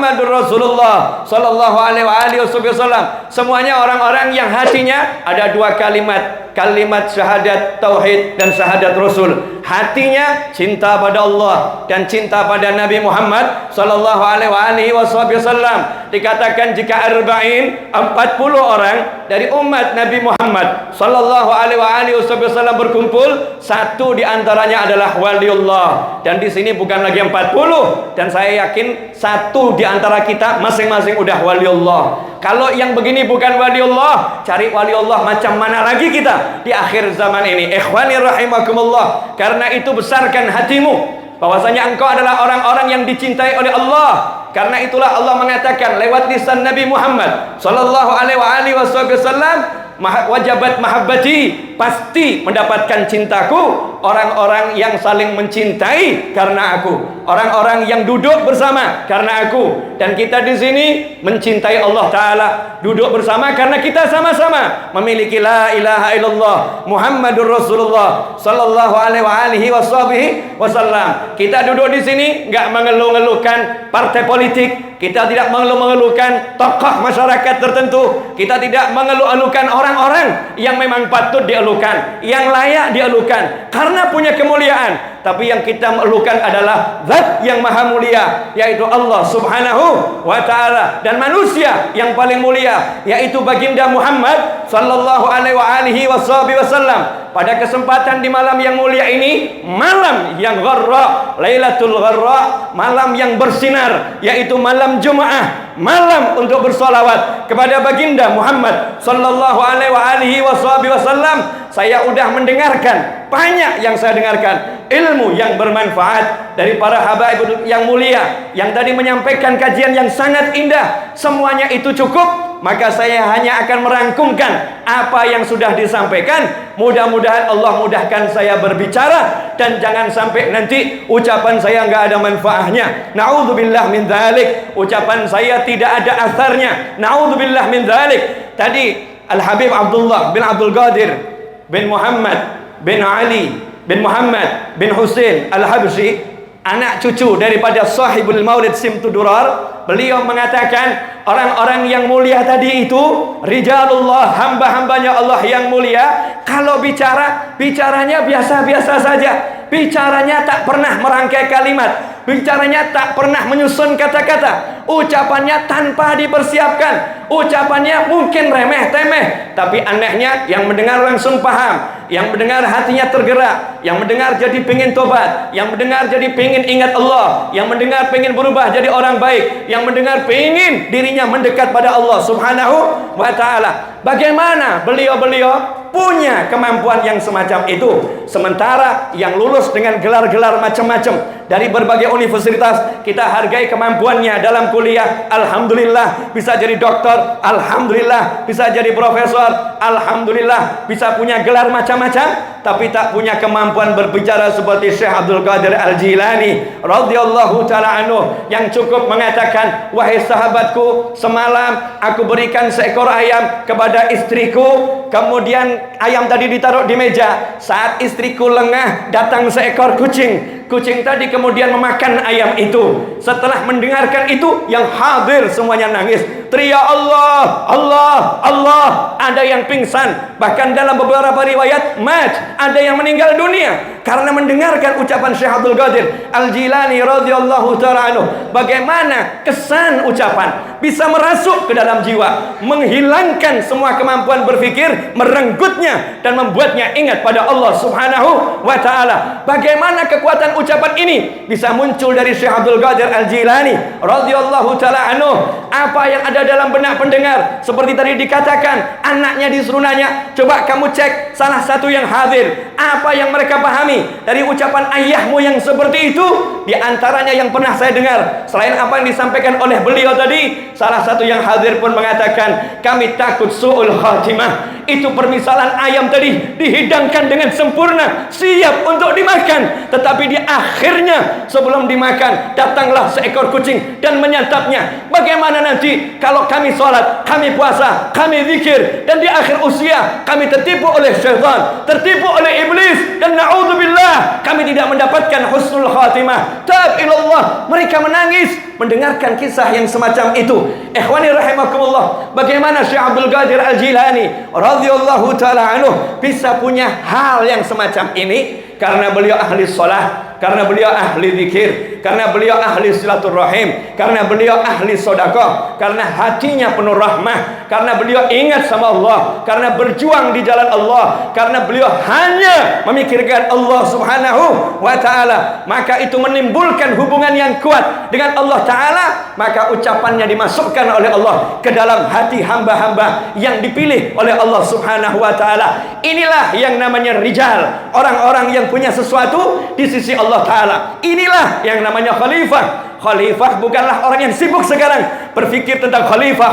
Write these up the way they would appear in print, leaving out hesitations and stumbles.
Muhammadur Rasulullah sallallahu alaihi wasallam. Semuanya orang-orang yang hatinya ada dua kalimat, kalimat syahadat tauhid dan syahadat Rasul. Hatinya cinta pada Allah dan cinta pada Nabi Muhammad sallallahu alaihi wasallam. Dikatakan jika 40 orang dari umat Nabi Muhammad sallallahu alaihi wasallam berkumpul, satu di antaranya adalah waliullah. Dan di sini bukan lagi 40, dan saya yakin satu di antara kita masing-masing udah waliullah. Kalau yang begini bukan waliullah, cari waliullah macam mana lagi kita di akhir zaman ini. Ikhwani rahimakumullah. Karena itu besarkan hatimu bahwasanya engkau adalah orang-orang yang dicintai oleh Allah. Karena itulah Allah mengatakan lewat lisan Nabi Muhammad sallallahu alaihi wasallam, wajabat mahabbati, pasti mendapatkan cintaku orang-orang yang saling mencintai karena aku, orang-orang yang duduk bersama karena aku. Dan kita di sini mencintai Allah Ta'ala, duduk bersama karena kita sama-sama memiliki la ilaha illallah Muhammadur Rasulullah sallallahu alaihi wasallam. Kita duduk di sini nggak mengeluh-ngeluhkan partai politik, kita tidak mengeluh-ngeluhkan tokoh masyarakat tertentu, kita tidak mengeluh-elukan orang-orang yang memang patut dielukan, yang layak dielukan karena punya kemuliaan. Tapi yang kita mengeluhkan adalah zat yang maha mulia, yaitu Allah subhanahu wa ta'ala, dan manusia yang paling mulia, yaitu baginda Muhammad sallallahu alaihi wasallam. Pada kesempatan di malam yang mulia ini, malam yang gharra, Lailatul Gharra, malam yang bersinar, yaitu malam Jumaah, malam untuk bersolawat kepada baginda Muhammad sallallahu alaihi wasallam. Saya sudah mendengarkan, banyak yang saya dengarkan, ilmu yang bermanfaat dari para habaib yang mulia yang tadi menyampaikan kajian yang sangat indah. Semuanya itu cukup. Maka saya hanya akan merangkumkan apa yang sudah disampaikan. Mudah-mudahan Allah mudahkan saya berbicara, dan jangan sampai nanti ucapan saya nggak ada manfaatnya. Na'udzubillah min dzalik. Ucapan saya tidak ada asarnya. Na'udzubillah min dzalik. Tadi Al-Habib Abdullah bin Abdul Qadir bin Muhammad bin Ali bin Muhammad bin Husain Al-Habsyi, anak cucu daripada sahibul maulid Simtudurar, beliau mengatakan orang-orang yang mulia tadi itu rijalullah, hamba-hambanya Allah yang mulia. Kalau bicaranya biasa-biasa saja, bicaranya tak pernah merangkai kalimat, bicaranya tak pernah menyusun kata-kata, ucapannya tanpa dipersiapkan, ucapannya mungkin remeh-temeh, tapi anehnya yang mendengar langsung paham, yang mendengar hatinya tergerak, yang mendengar jadi pengen tobat, yang mendengar jadi pengen ingat Allah, yang mendengar pengen berubah jadi orang baik, yang mendengar pengen dirinya mendekat pada Allah subhanahu wa ta'ala. Bagaimana beliau-beliau punya kemampuan yang semacam itu, sementara yang lulus dengan gelar-gelar macam-macam dari berbagai universitas, kita hargai kemampuannya dalam kuliah, alhamdulillah bisa jadi doktor, alhamdulillah bisa jadi profesor, alhamdulillah bisa punya gelar macam-macam, tapi tak punya kemampuan berbicara seperti Syekh Abdul Qadir Al-Jilani radhiyallahu ta'ala anhu, yang cukup mengatakan, wahai sahabatku, semalam aku berikan seekor ayam kepada istriku, kemudian ayam tadi ditaruh di meja. Saat istriku lengah, datang seekor kucing. Kucing tadi kemudian memakan ayam itu. Setelah mendengarkan itu, yang hadir semuanya nangis, teriak Allah, Allah, Allah. Ada yang pingsan, bahkan dalam beberapa riwayat mat, ada yang meninggal dunia karena mendengarkan ucapan Syekh Abdul Qadir Al-Jilani radhiyallahu ta'ala anhu. Bagaimana kesan ucapan bisa merasuk ke dalam jiwa, menghilangkan semua kemampuan berpikir, merenggutnya dan membuatnya ingat pada Allah subhanahu wa ta'ala. Bagaimana kekuatan ucapan ini bisa muncul dari Syekh Abdul Qadir Al-Jilani radhiyallahu ta'ala anhu? Apa yang ada dalam benak pendengar, seperti tadi dikatakan, anaknya disuruh nanya, coba kamu cek salah satu yang hadir, apa yang mereka pahami dari ucapan ayahmu yang seperti itu. Di antaranya yang pernah saya dengar, selain apa yang disampaikan oleh beliau tadi, salah satu yang hadir pun mengatakan, kami takut su'ul khatimah. Itu permisalan ayam tadi dihidangkan dengan sempurna, siap untuk dimakan, tetapi di akhirnya sebelum dimakan datanglah seekor kucing dan menyantapnya. Bagaimana nanti kalau kami sholat, kami puasa, kami zikir, dan di akhir usia kami tertipu oleh syaitan, tertipu oleh iblis, dan na'udzubillah kami tidak mendapatkan husnul khatimah. Ta'ab ilallah. Mereka menangis mendengarkan kisah yang semacam itu. Ikhwani rahimakumullah, bagaimana Syekh Abdul Qadir Al-Jilani radhiyallahu taala anhu bisa punya hal yang semacam ini? Karena beliau ahli sholat, karena beliau ahli zikir, karena beliau ahli silaturahim, karena beliau ahli sedekah, karena hatinya penuh rahmah, karena beliau ingat sama Allah, karena berjuang di jalan Allah, karena beliau hanya memikirkan Allah Subhanahu wa taala. Maka itu menimbulkan hubungan yang kuat dengan Allah taala, maka ucapannya dimasukkan oleh Allah ke dalam hati hamba-hamba yang dipilih oleh Allah Subhanahu wa taala. Inilah yang namanya rijal, orang-orang yang punya sesuatu di sisi Allah taala. Inilah yang namanya khalifah. Khalifah bukanlah orang yang sibuk sekarang berpikir tentang khalifah.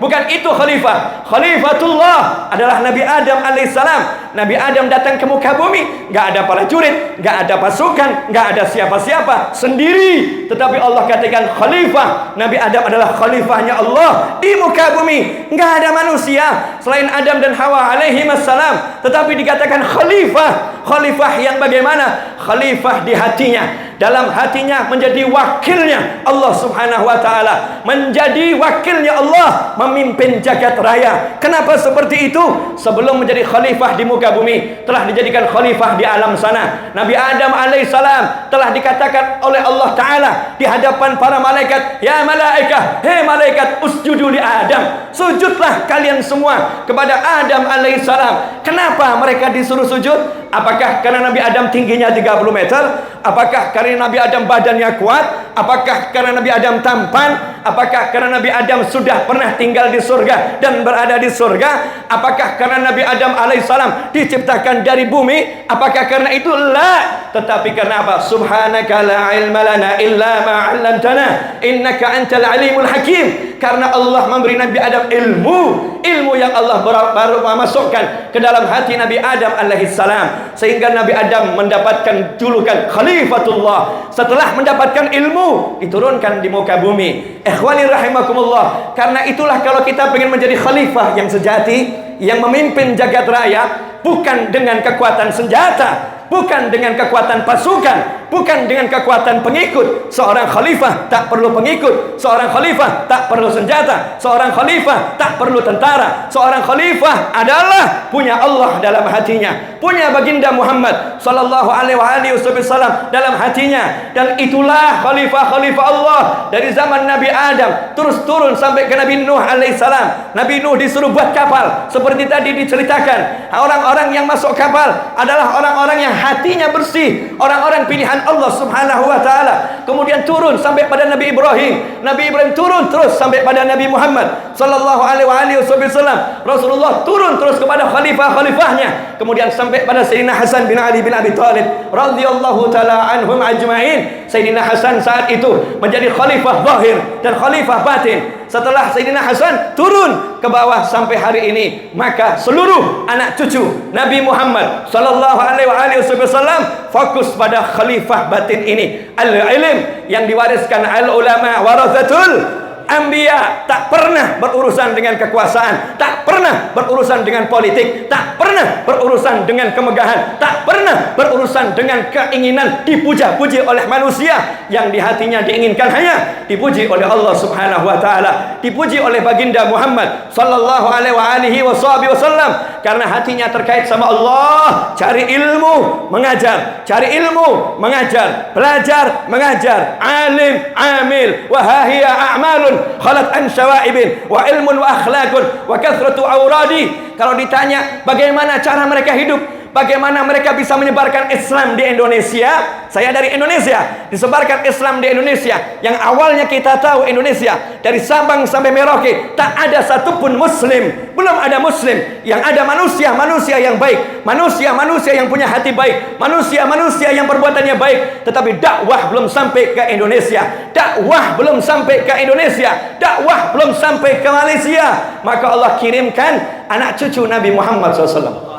Bukan itu khalifah. Khalifatullah adalah Nabi Adam alaihissalam. Nabi Adam datang ke muka bumi, gak ada prajurit, gak ada pasukan, gak ada siapa-siapa, sendiri. Tetapi Allah katakan khalifah. Nabi Adam adalah khalifahnya Allah di muka bumi. Gak ada manusia selain Adam dan Hawa alaihimassalam, tetapi dikatakan khalifah. Khalifah yang bagaimana? Khalifah di hatinya. Dalam hatinya menjadi wakilnya Allah Subhanahu wa taala, menjadi wakilnya Allah memimpin jagat raya. Kenapa seperti itu? Sebelum menjadi khalifah di muka bumi, telah dijadikan khalifah di alam sana. Nabi Adam alaihissalam telah dikatakan oleh Allah taala di hadapan para malaikat, "Ya malaikah, hei malaikat, usjudu li Adam." Sujudlah kalian semua kepada Adam alaihissalam. Kenapa mereka disuruh sujud? Apakah karena Nabi Adam tingginya 30 meter? Apakah karena Nabi Adam badannya kuat? Apakah karena Nabi Adam tampan? Apakah karena Nabi Adam sudah pernah tinggal di surga dan berada di surga? Apakah karena Nabi Adam alaihissalam diciptakan dari bumi? Apakah karena itu? La. Tetapi karena apa? Subhanaka la ilma lana illa ma 'allamtana innaka antal alimul hakim. Karena Allah memberi Nabi Adam ilmu yang Allah baru masukkan ke dalam hati Nabi Adam alaihissalam, sehingga Nabi Adam mendapatkan julukan Khalifatullah. Setelah mendapatkan ilmu, diturunkan di muka bumi. Ikhwani rahimakumullah, karena itulah kalau kita ingin menjadi khalifah yang sejati, yang memimpin jagat raya, bukan dengan kekuatan senjata, bukan dengan kekuatan pasukan, bukan dengan kekuatan pengikut. Seorang khalifah tak perlu pengikut, seorang khalifah tak perlu senjata, seorang khalifah tak perlu tentara. Seorang khalifah adalah punya Allah dalam hatinya, punya baginda Muhammad sallallahu alaihi wasallam dalam hatinya. Dan itulah khalifah-khalifah Allah dari zaman Nabi Adam terus turun sampai ke Nabi Nuh alaihissalam. Nabi Nuh disuruh buat kapal seperti tadi diceritakan. Orang-orang yang masuk kapal adalah orang-orang yang hatinya bersih, orang-orang pilihan Allah Subhanahu wa taala. Kemudian turun sampai pada Nabi Ibrahim. Nabi Ibrahim turun terus sampai pada Nabi Muhammad sallallahu alaihi wasallam. Rasulullah turun terus kepada khalifah-khalifahnya. Kemudian sampai pada Sayyidina Hasan bin Ali bin Abi Thalib radhiyallahu taala anhum ajma'in. Sayyidina Hasan saat itu menjadi khalifah zahir dan khalifah batin. Setelah Sayyidina Hasan turun ke bawah sampai hari ini, maka seluruh anak cucu Nabi Muhammad sallallahu alaihi wasallam fokus pada khalifah batin ini. Al-ilm yang diwariskan al-ulama warathatul anbiya, tak pernah berurusan dengan kekuasaan, tak pernah berurusan dengan politik, tak pernah berurusan dengan kemegahan, tak pernah berurusan dengan keinginan dipuja-puji oleh manusia. Yang di hatinya diinginkan hanya dipuji oleh Allah Subhanahu wa taala, dipuji oleh baginda Muhammad sallallahu alaihi wasallam, karena hatinya terkait sama Allah. Cari ilmu, mengajar, cari ilmu, mengajar, belajar, mengajar, alim, amil, wa hahiya a'malun khalat an syawa'ibin wa ilmun wa akhlaqun wa kathratu awradi. Kalau ditanya bagaimana cara mereka hidup, bagaimana mereka bisa menyebarkan Islam di Indonesia? Saya dari Indonesia, disebarkan Islam di Indonesia. Yang awalnya kita tahu Indonesia dari Sabang sampai Merauke tak ada satupun Muslim, belum ada Muslim. Yang ada manusia-manusia yang baik, manusia-manusia yang punya hati baik, manusia-manusia yang perbuatannya baik. Tetapi dakwah belum sampai ke Indonesia, dakwah belum sampai ke Indonesia, dakwah belum sampai ke Malaysia. Maka Allah kirimkan anak cucu Nabi Muhammad SAW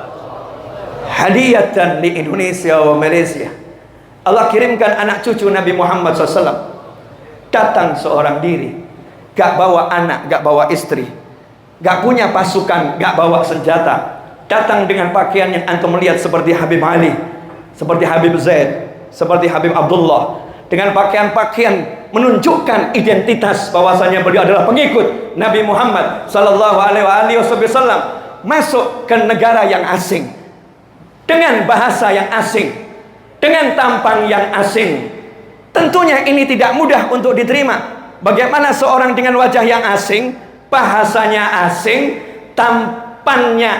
hadiatan di Indonesia wa Malaysia. Allah kirimkan anak cucu Nabi Muhammad SAW. Datang seorang diri, gak bawa anak, gak bawa istri, gak punya pasukan, gak bawa senjata. Datang dengan pakaian yang antum melihat seperti Habib Ali, seperti Habib Zaid, seperti Habib Abdullah, dengan pakaian-pakaian menunjukkan identitas bahwasanya beliau adalah pengikut Nabi Muhammad sallallahu alaihi wasallam, masuk ke negara yang asing dengan bahasa yang asing, dengan tampang yang asing. Tentunya ini tidak mudah untuk diterima. Bagaimana seorang dengan wajah yang asing, bahasanya asing, tampangnya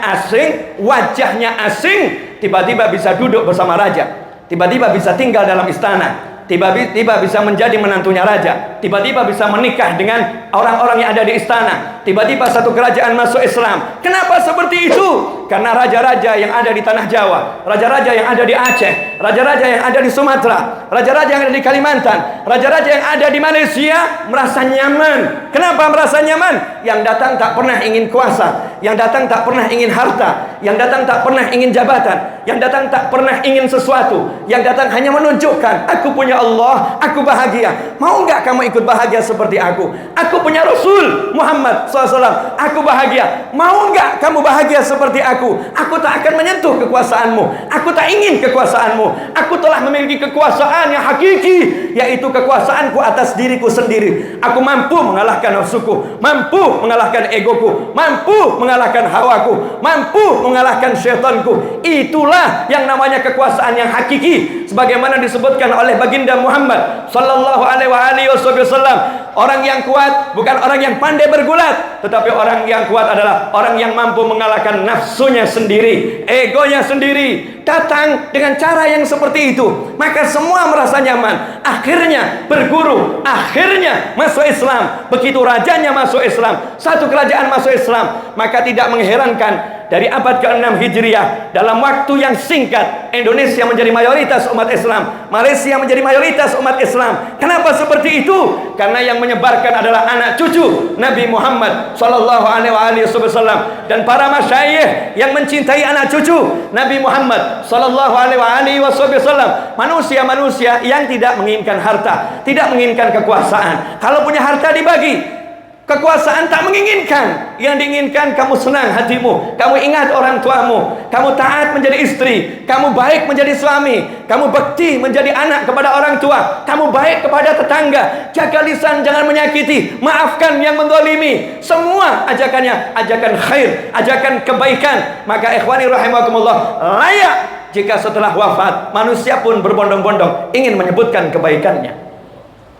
asing, wajahnya asing, tiba-tiba bisa duduk bersama raja, tiba-tiba bisa tinggal dalam istana, tiba-tiba bisa menjadi menantunya raja, tiba-tiba bisa menikah dengan orang-orang yang ada di istana, tiba-tiba satu kerajaan masuk Islam. Kenapa seperti itu? Karena raja-raja yang ada di tanah Jawa, raja-raja yang ada di Aceh, raja-raja yang ada di Sumatera, raja-raja yang ada di Kalimantan, raja-raja yang ada di Malaysia merasa nyaman. Kenapa merasa nyaman? Yang datang tak pernah ingin kuasa, yang datang tak pernah ingin harta, yang datang tak pernah ingin jabatan, yang datang tak pernah ingin sesuatu, yang datang hanya menunjukkan, aku punya Allah, aku bahagia. Mau enggak kamu ikut bahagia seperti aku? Aku punya Rasul Muhammad SAW, aku bahagia. Mau enggak kamu bahagia seperti aku? Aku tak akan menyentuh kekuasaanmu, aku tak ingin kekuasaanmu. Aku telah memiliki kekuasaan yang hakiki, yaitu kekuasaanku atas diriku sendiri. Aku mampu mengalahkan nafsuku, mampu mengalahkan egoku, mampu mengalahkan hawaku, mampu mengalahkan syaitanku. Itulah yang namanya kekuasaan yang hakiki, sebagaimana disebutkan oleh baginda Muhammad sallallahu alaihi wasallam. Orang yang kuat bukan orang yang pandai bergulat, tetapi orang yang kuat adalah orang yang mampu mengalahkan nafsunya sendiri, egonya sendiri. Datang dengan cara yang seperti itu, maka semua merasa nyaman. Akhirnya berguru, akhirnya masuk Islam. Begitu rajanya masuk Islam, satu kerajaan masuk Islam, maka tidak mengherankan dari abad ke-6 Hijriah, dalam waktu yang singkat, Indonesia menjadi mayoritas umat Islam, Malaysia menjadi mayoritas umat Islam. Kenapa seperti itu? Karena yang menyebarkan adalah anak cucu Nabi Muhammad sallallahu alaihi wasallam dan para masyayikh yang mencintai anak cucu Nabi Muhammad sallallahu alaihi wasallam. Manusia-manusia yang tidak menginginkan harta, tidak menginginkan kekuasaan. Kalau punya harta dibagi, kekuasaan tak menginginkan. Yang diinginkan kamu senang hatimu, kamu ingat orang tuamu, kamu taat menjadi istri, kamu baik menjadi suami, kamu bekti menjadi anak kepada orang tua, kamu baik kepada tetangga, jaga lisan jangan menyakiti, maafkan yang menzalimi. Semua ajakannya ajakan khair, ajakan kebaikan. Maka ikhwani rahimakumullah, layak jika setelah wafat manusia pun berbondong-bondong ingin menyebutkan kebaikannya.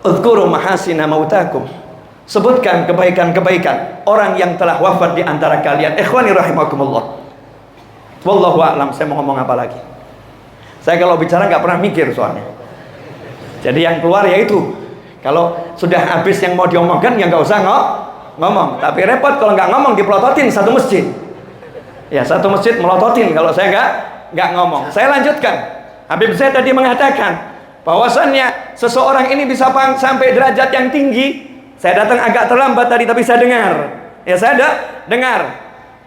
Uzkuru mahasina mautakum, sebutkan kebaikan-kebaikan orang yang telah wafat di antara kalian. Ikhwani rahimakumullah, wallahu a'lam. Saya mau ngomong apa lagi? Saya kalau bicara nggak pernah mikir soalnya. Jadi yang keluar ya itu. Kalau sudah habis yang mau diomongkan ya nggak usah ngomong. Tapi repot kalau nggak ngomong, dipelototin satu masjid. Ya, satu masjid melototin kalau saya nggak ngomong. Saya lanjutkan. Habib Zaid tadi mengatakan bahwasannya seseorang ini bisa sampai derajat yang tinggi. Saya datang agak terlambat tadi, tapi saya dengar. Ya, saya dengar.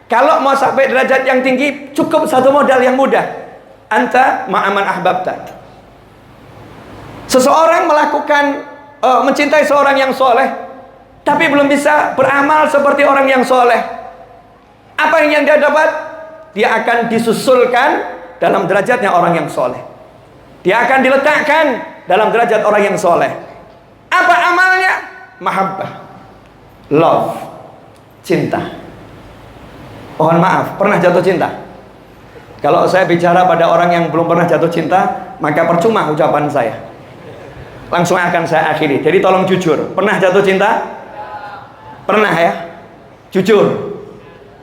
Kalau mau sampai derajat yang tinggi, cukup satu modal yang mudah. Anta ma'aman ahbabta. Seseorang melakukan, mencintai seorang yang soleh, tapi belum bisa beramal seperti orang yang soleh. Apa yang dia dapat? Dia akan disusulkan dalam derajatnya orang yang soleh. Dia akan diletakkan dalam derajat orang yang soleh. Apa amalnya? Mahabbah, love, cinta. Mohon maaf, pernah jatuh cinta? Kalau saya bicara pada orang yang belum pernah jatuh cinta, maka percuma ucapan saya. Langsung akan saya akhiri. Jadi tolong jujur. Pernah jatuh cinta? Pernah ya? Jujur.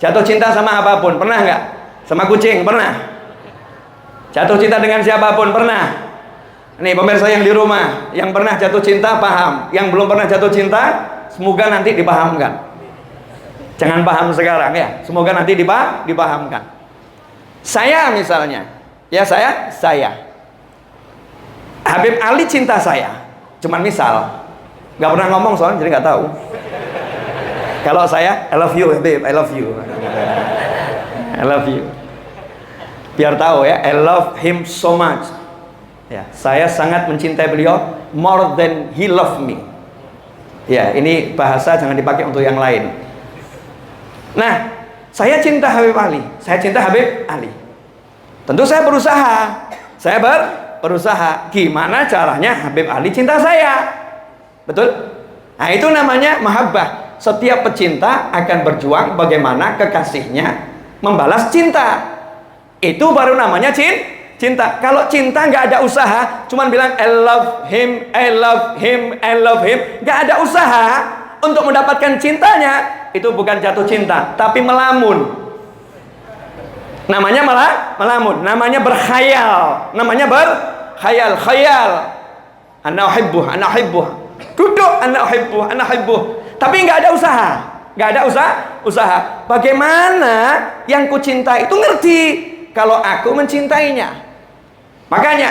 Jatuh cinta sama apapun, pernah nggak? Sama kucing, pernah? Jatuh cinta dengan siapapun, pernah? Nih pemirsa yang di rumah, yang pernah jatuh cinta paham, yang belum pernah jatuh cinta semoga nanti dipahamkan. Jangan paham sekarang ya, semoga nanti dipahamkan. Saya misalnya, ya saya Habib Ali cinta saya, cuman misal, nggak pernah ngomong soalnya jadi nggak tahu. Kalau saya I love you Habib, I love you, I love you, biar tahu ya, I love him so much. Ya, saya sangat mencintai beliau more than he love me. Ya, ini bahasa jangan dipakai untuk yang lain. Nah, saya cinta Habib Ali, saya cinta Habib Ali. Tentu saya berusaha, saya berusaha gimana caranya Habib Ali cinta saya. Betul? Nah, itu namanya mahabbah. Setiap pecinta akan berjuang bagaimana kekasihnya membalas cinta. Itu baru namanya cinta. Kalau cinta nggak ada usaha, cuman bilang I love him, I love him, I love him, nggak ada usaha untuk mendapatkan cintanya, itu bukan jatuh cinta, tapi melamun. Namanya melamun, namanya berkhayal, khayal. Ana uhibbuh. Duduk ana uhibbuh. Tapi nggak ada usaha. Bagaimana yang ku cinta itu ngerti kalau aku mencintainya. Makanya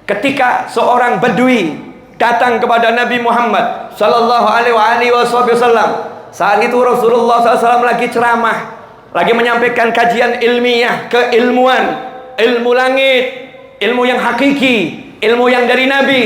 ketika seorang Badui datang kepada Nabi Muhammad sallallahu alaihi wasallam, saat itu Rasulullah SAW lagi ceramah, lagi menyampaikan kajian ilmiah, keilmuan, ilmu langit, ilmu yang hakiki, ilmu yang dari Nabi,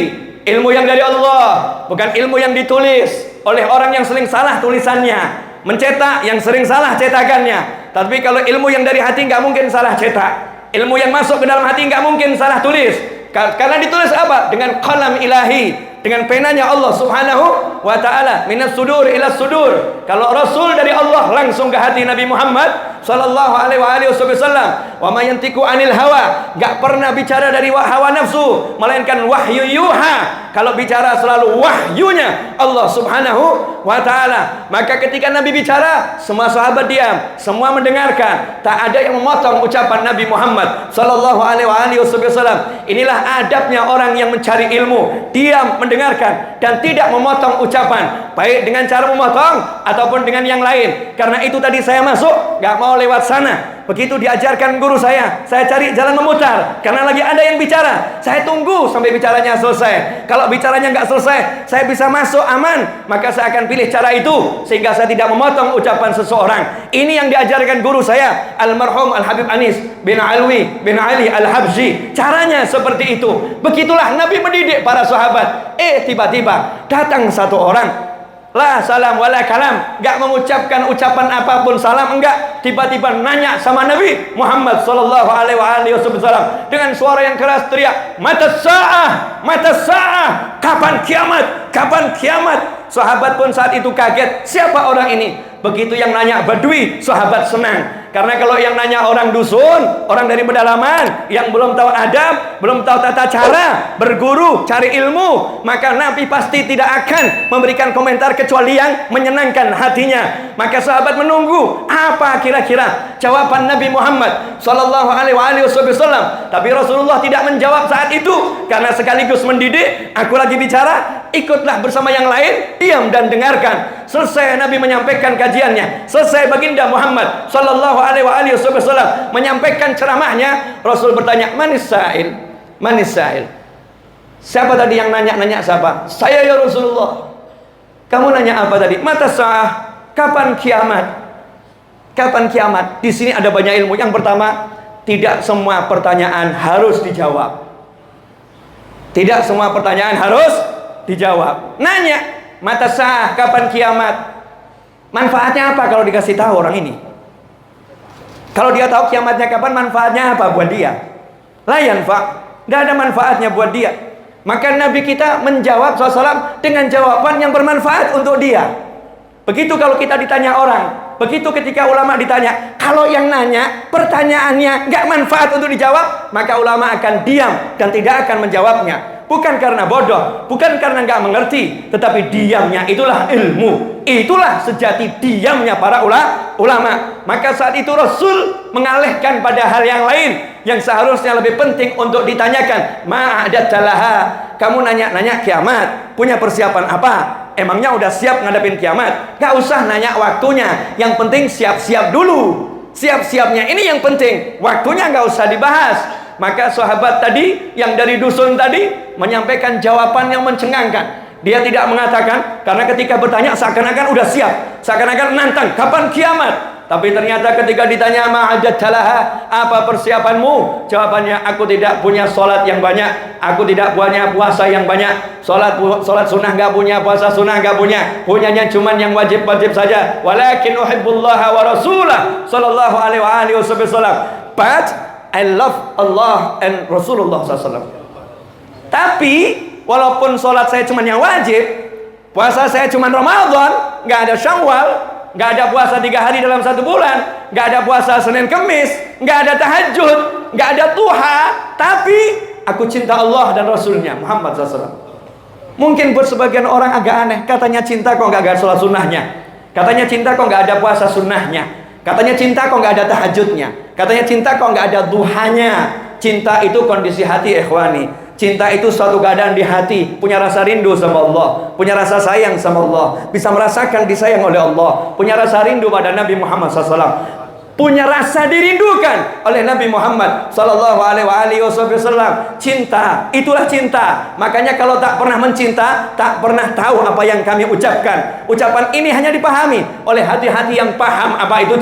ilmu yang dari Allah, bukan ilmu yang ditulis oleh orang yang sering salah tulisannya, mencetak yang sering salah cetakannya. Tapi kalau ilmu yang dari hati nggak mungkin salah cetak. Ilmu yang masuk ke dalam hati nggak mungkin salah tulis. Karena ditulis apa? Dengan qalam ilahi, dengan penanya Allah Subhanahu wa ta'ala, minas sudur ila sudur. Kalau Rasul dari Allah langsung ke hati Nabi Muhammad sallallahu alaihi wasallam. Wa ma yantiqu anil hawa, enggak pernah bicara dari hawa nafsu, melainkan wahyu yuha. Kalau bicara selalu wahyunya Allah Subhanahu wa ta'ala. Maka ketika Nabi bicara, semua sahabat diam, semua mendengarkan. Tak ada yang memotong ucapan Nabi Muhammad sallallahu alaihi wasallam. Inilah adabnya orang yang mencari ilmu, diam mendengarkan dan tidak memotong ucapan, baik dengan cara memotong ataupun dengan yang lain. Karena itu tadi saya masuk nggak mau lewat sana. Begitu diajarkan guru saya cari jalan memutar karena lagi ada yang bicara. Saya tunggu sampai bicaranya selesai. Kalau bicaranya nggak selesai, saya bisa masuk aman, maka saya akan pilih cara itu sehingga saya tidak memotong ucapan seseorang. Ini yang diajarkan guru saya, almarhum Al-Habib Anis bin Alwi bin Ali Al-Habsyi. Caranya seperti itu. Begitulah Nabi mendidik para sahabat. Tiba-tiba datang satu orang, la salam wala kalam, enggak mengucapkan ucapan apapun salam, enggak, tiba-tiba nanya sama Nabi Muhammad sallallahu alaihi wasallam dengan suara yang keras, teriak, mata sa'ah, kapan kiamat. Sahabat pun saat itu kaget, siapa orang ini? Begitu yang nanya Badui, sahabat senang. Karena kalau yang nanya orang dusun, orang dari pedalaman, yang belum tahu adab, belum tahu tata cara berguru, cari ilmu, maka Nabi pasti tidak akan memberikan komentar kecuali yang menyenangkan hatinya. Maka sahabat menunggu apa kira-kira jawaban Nabi Muhammad sallallahu alaihi wasallam. Tapi Rasulullah tidak menjawab saat itu karena sekaligus mendidik, aku lagi bicara, ikutlah bersama yang lain, diam dan dengarkan. Selesai Nabi menyampaikan kajiannya, selesai baginda Muhammad sallallahu alaihi wasallam menyampaikan ceramahnya, Rasul bertanya, manis sa'il? Siapa tadi yang nanya siapa? Saya ya Rasulullah. Kamu nanya apa tadi? Mata sa'ah, kapan kiamat? Di sini ada banyak ilmu. Yang pertama, tidak semua pertanyaan harus dijawab. Nanya, mata sa'ah, kapan kiamat? Manfaatnya apa kalau dikasih tahu orang ini? Kalau dia tahu kiamatnya kapan, manfaatnya apa buat dia? La yanfa', tidak ada manfaatnya buat dia. Maka Nabi kita menjawab SAW dengan jawaban yang bermanfaat untuk dia. Begitu kalau kita ditanya orang, begitu ketika ulama ditanya, kalau yang nanya pertanyaannya nggak manfaat untuk dijawab, maka ulama akan diam dan tidak akan menjawabnya. Bukan karena bodoh, bukan karena nggak mengerti, tetapi diamnya itulah ilmu. Itulah sejati diamnya para ulama. Maka saat itu Rasul mengalihkan pada hal yang lain yang seharusnya lebih penting untuk ditanyakan. Ma'adattalaha, kamu nanya kiamat, punya persiapan apa? Emangnya udah siap ngadepin kiamat? Gak usah nanya waktunya, yang penting siap-siap dulu. Siap-siapnya ini yang penting, waktunya gak usah dibahas. Maka sahabat tadi yang dari dusun tadi menyampaikan jawaban yang mencengangkan. Dia tidak mengatakan, karena ketika bertanya seakan-akan udah siap, seakan-akan nantang kapan kiamat. Tapi ternyata ketika ditanya ma'adattalaha, apa persiapanmu? Jawabannya, aku tidak punya sholat yang banyak, aku tidak punya puasa yang banyak. Sholat sunnah gak punya, puasa sunnah gak punya, punyanya cuman yang wajib-wajib saja. Walakin uhibbullaha wa rasulah sallallahu alaihi wasallam. But I love Allah and Rasulullah sallallahu alaihi wasallam. Tapi walaupun sholat saya cuma yang wajib, puasa saya cuma Ramadan, nggak ada Syawal, nggak ada puasa 3 hari dalam 1 bulan, nggak ada puasa Senin Kemis, nggak ada tahajud, nggak ada duha, tapi aku cinta Allah dan Rasulnya Muhammad SAW. Mungkin buat sebagian orang agak aneh, katanya cinta kok nggak ada sholat sunnahnya, katanya cinta kok nggak ada puasa sunnahnya, katanya cinta kok nggak ada tahajudnya, katanya cinta kok nggak ada duhanya. Cinta itu kondisi hati, ikhwani. Cinta itu suatu keadaan di hati, punya rasa rindu sama Allah, punya rasa sayang sama Allah, bisa merasakan disayang oleh Allah, punya rasa rindu pada Nabi Muhammad SAW, punya rasa dirindukan oleh Nabi Muhammad sallallahu alaihi wasallam. Cinta, itulah cinta. Makanya kalau tak pernah mencinta, tak pernah tahu apa yang kami ucapkan. Ucapan ini hanya dipahami oleh hati-hati yang paham apa itu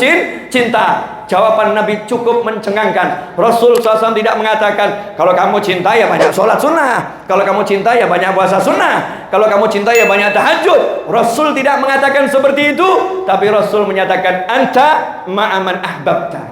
cinta. Jawaban Nabi cukup mencengangkan. Rasul SAW tidak mengatakan, kalau kamu cinta ya banyak sholat sunnah, kalau kamu cinta ya banyak puasa sunnah, kalau kamu cinta ya banyak tahajud. Rasul tidak mengatakan seperti itu, tapi Rasul menyatakan, anta ma'aman ahbabta,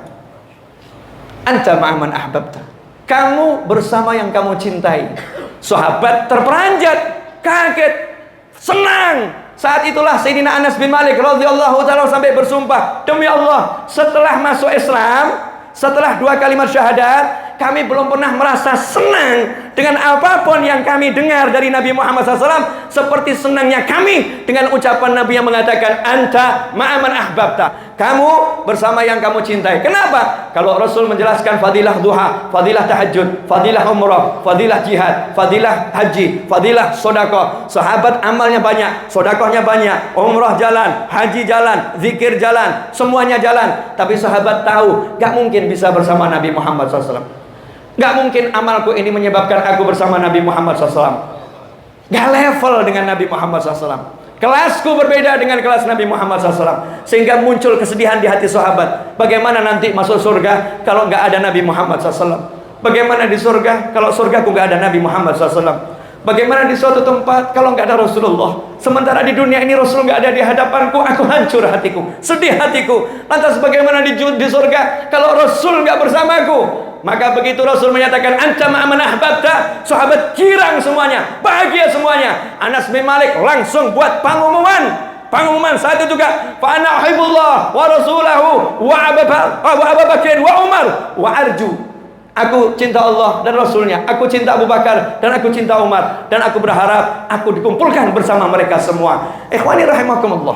anta ma'aman ahbabta, kamu bersama yang kamu cintai. Sahabat terperanjat, kaget, senang. Saat itulah Sayyidina Anas bin Malik radhiyallahu ta'ala sampai bersumpah, demi Allah, setelah masuk Islam, setelah 2 kalimat syahadat, kami belum pernah merasa senang dengan apapun yang kami dengar dari Nabi Muhammad SAW seperti senangnya kami dengan ucapan Nabi yang mengatakan, anta ma'aman ahbabta, kamu bersama yang kamu cintai. Kenapa? Kalau Rasul menjelaskan fadilah duha, fadilah tahajud, fadilah umrah, fadilah jihad, fadilah haji, fadilah sodako, sahabat amalnya banyak, sodakohnya banyak, umrah jalan, haji jalan, zikir jalan, semuanya jalan. Tapi sahabat tahu gak mungkin bisa bersama Nabi Muhammad SAW. Gak mungkin amalku ini menyebabkan aku bersama Nabi Muhammad SAW. Gak level dengan Nabi Muhammad SAW. Kelasku berbeda dengan kelas Nabi Muhammad SAW. Sehingga muncul kesedihan di hati sahabat. Bagaimana nanti masuk surga kalau gak ada Nabi Muhammad SAW? Bagaimana di surga kalau surgaku gak ada Nabi Muhammad SAW? Bagaimana di suatu tempat kalau nggak ada Rasulullah? Sementara di dunia ini Rasul nggak ada di hadapanku, aku hancur hatiku, sedih hatiku. Lantas bagaimana di surga kalau Rasul nggak bersamaku? Maka begitu Rasul menyatakan anta ma'aman ahbabta, sahabat girang semuanya, bahagia semuanya. Anas bin Malik langsung buat pengumuman saat itu juga, fa ana uhibbullah wa rasulahu wa Abu Bakar wa Umar wa arju. Aku cinta Allah dan Rasulnya, aku cinta Abu Bakar dan aku cinta Umar, dan aku berharap aku dikumpulkan bersama mereka semua. Ikhwani rahimakumullah,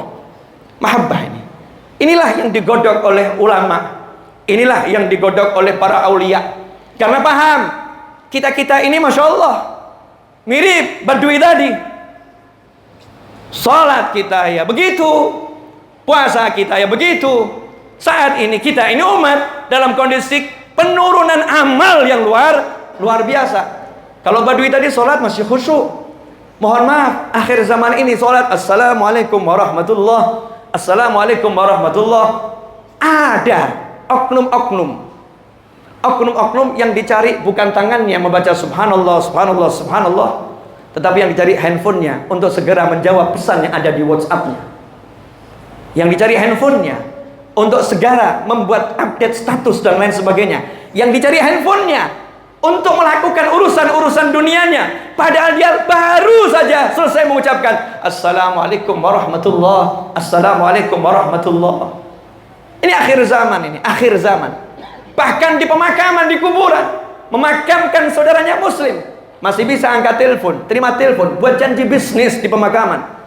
mahabbah ini, inilah yang digodok oleh ulama, inilah yang digodok oleh para aulia. Karena paham, kita ini Masya Allah mirip Badui tadi. Salat kita ya begitu, puasa kita ya begitu. Saat ini kita ini umat dalam kondisi penurunan amal yang luar biasa. Kalau Badui tadi sholat masih khusyuk. Mohon maaf, akhir zaman ini sholat assalamualaikum warahmatullah, assalamualaikum warahmatullah. Ada oknum yang dicari bukan tangannya membaca subhanallah, subhanallah, subhanallah, tetapi yang dicari handphonenya untuk segera menjawab pesan yang ada di WhatsAppnya. Yang dicari handphonenya untuk segera membuat update status dan lain sebagainya. Yang dicari handphonenya untuk melakukan urusan-urusan dunianya, padahal dia baru saja selesai mengucapkan assalamualaikum warahmatullah, assalamualaikum warahmatullah. Ini akhir zaman, ini akhir zaman. Bahkan di pemakaman, di kuburan, memakamkan saudaranya muslim, masih bisa angkat telepon, terima telepon buat janji bisnis di pemakaman.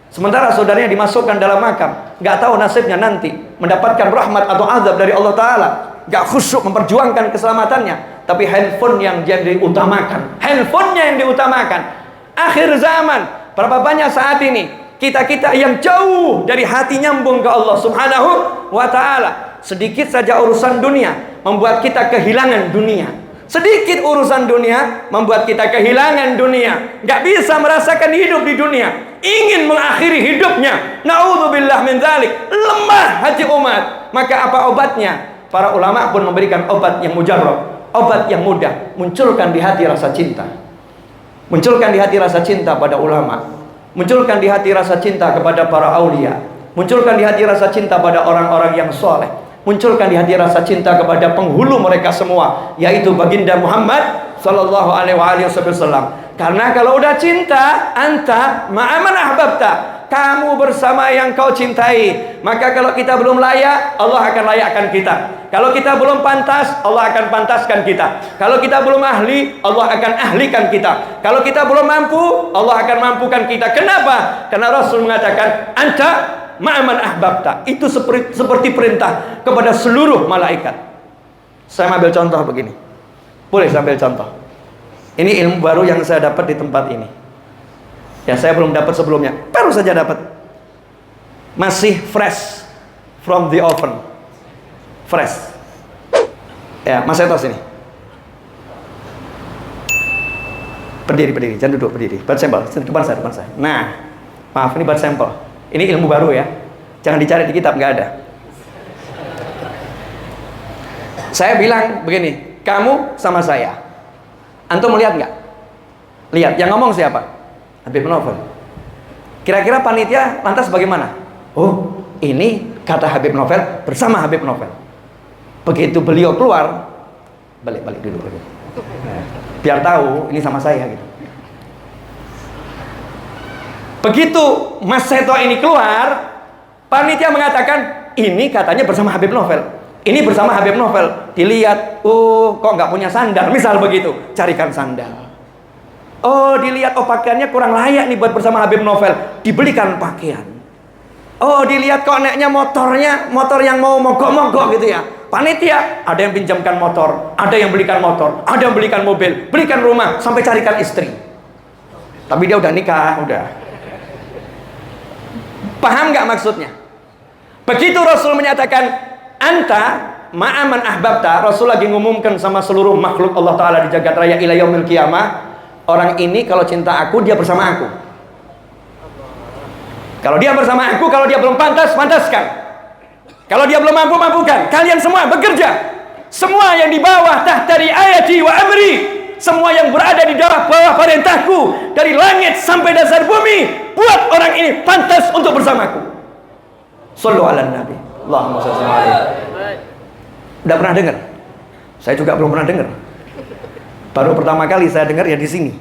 Sementara saudaranya dimasukkan dalam makam, gak tahu nasibnya nanti mendapatkan rahmat atau azab dari Allah Ta'ala. Gak khusyuk memperjuangkan keselamatannya, tapi handphone yang diutamakan, handphonenya yang diutamakan. Akhir zaman, berapa banyak saat ini kita yang jauh dari hati nyambung ke Allah Subhanahu wa Ta'ala. Sedikit saja urusan dunia membuat kita kehilangan dunia. Sedikit urusan dunia membuat kita kehilangan dunia. Gak bisa merasakan hidup di dunia, ingin mengakhiri hidupnya. Na'udzubillah min dzalik. Lemah hati umat. Maka apa obatnya? Para ulama pun memberikan obat yang mujarrab, obat yang mudah. Munculkan di hati rasa cinta. Munculkan di hati rasa cinta pada ulama. Munculkan di hati rasa cinta kepada para aulia. Munculkan di hati rasa cinta pada orang-orang yang soleh. munculkan di hati rasa cinta kepada penghulu mereka semua, yaitu baginda Muhammad sallallahu alaihi wasallam. Karena kalau udah cinta, anta ma'aman ahbabta, kamu bersama yang kau cintai. Maka kalau kita belum layak, Allah akan layakkan kita. Kalau kita belum pantas, Allah akan pantaskan kita. Kalau kita belum ahli, Allah akan ahlikan kita. Kalau kita belum mampu, Allah akan mampukan kita. Kenapa? Karena Rasul mengatakan, anta ma'aman ahbabta. Itu seperti perintah kepada seluruh malaikat. Saya ambil contoh begini. Boleh saya ambil contoh? Ini ilmu baru yang saya dapat di tempat ini. Ya, saya belum dapat sebelumnya. Baru saja dapat. Masih fresh from the oven. Fresh. Ya, Mas Etos ini. Berdiri. Jangan duduk, berdiri. Buat sampel. Depan saya. Nah, maaf, ini buat sampel. Ini ilmu baru ya. Jangan dicari di kitab, nggak ada. Saya bilang begini, kamu sama saya. Antum melihat nggak? Lihat. Yang ngomong siapa? Habib Novel. Kira-kira panitia lantas bagaimana? Oh, ini kata Habib Novel bersama Habib Novel. Begitu beliau keluar, balik dulu. Biar tahu ini sama saya gitu. Begitu Mas Seto ini keluar, panitia mengatakan ini katanya bersama Habib Novel. Ini bersama Habib Novel. Dilihat, kok nggak punya sandal, misal begitu, carikan sandal. Oh, dilihat, pakaiannya kurang layak nih buat bersama Habib Novel, dibelikan pakaian. Oh, dilihat kok naiknya motor yang mau mogok-mogok gitu ya. Panitia, ada yang pinjamkan motor, ada yang belikan motor, ada yang belikan mobil, belikan rumah, sampai carikan istri. Tapi dia udah nikah, udah. Paham nggak maksudnya? Begitu Rasul menyatakan anta ma'aman ahbabta, Rasul lagi ngumumkan sama seluruh makhluk Allah Ta'ala di jagat raya ila yaumil qiyamah, orang ini kalau cinta aku, dia bersama aku. Kalau dia bersama aku, kalau dia belum pantas, pantaskan. Kalau dia belum mampu, mampukan. Kalian semua bekerja. Semua yang di bawah tahtari ayati wa amri, semua yang berada di bawah perintahku, dari langit sampai dasar bumi, buat orang ini pantas untuk bersamaku. Sallu ala nabi. Allahumma shalli alaihi. Udah pernah dengar? Saya juga belum pernah dengar. Baru pertama kali saya dengar ya di sini.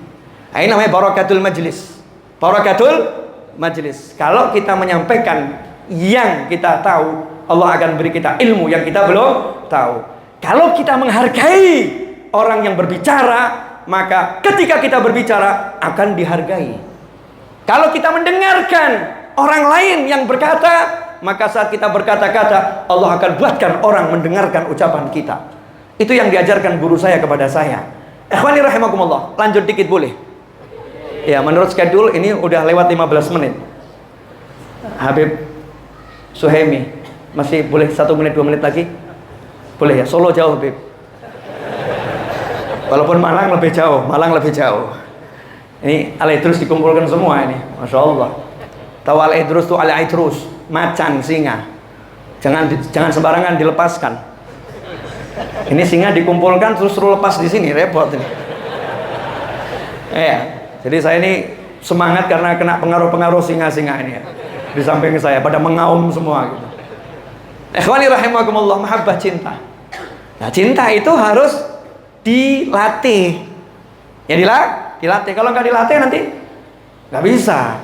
Nah, ini namanya barakatul majlis. Barakatul majlis. Kalau kita menyampaikan yang kita tahu, Allah akan beri kita ilmu yang kita belum tahu. Kalau kita menghargai orang yang berbicara, maka ketika kita berbicara akan dihargai. Kalau kita mendengarkan orang lain yang berkata, maka saat kita berkata-kata, Allah akan buatkan orang mendengarkan ucapan kita. Itu yang diajarkan guru saya kepada saya. Ikhwani rahimakumullah, lanjut dikit boleh? Ya, menurut schedule ini udah lewat 15 menit. Habib Suhaimi, masih boleh 1 menit 2 menit lagi? Boleh ya? Solo jauh Habib. Walaupun Malang lebih jauh. Ini Al-Idrus dikumpulkan semua ini, Masya Allah. Tahu Al-Idrus itu Al-Idrus, macan, singa. Jangan sembarangan dilepaskan. Ini singa dikumpulkan terus suruh lepas di sini, repot ini. Ya, jadi saya ini semangat karena kena pengaruh-pengaruh singa-singa ini ya. Di samping saya pada mengaum semua gitu. Ikhwani rahimakumullah, mahabbah cinta. Nah, cinta itu harus dilatih. Ya dilatih. Kalau nggak dilatih nanti nggak bisa.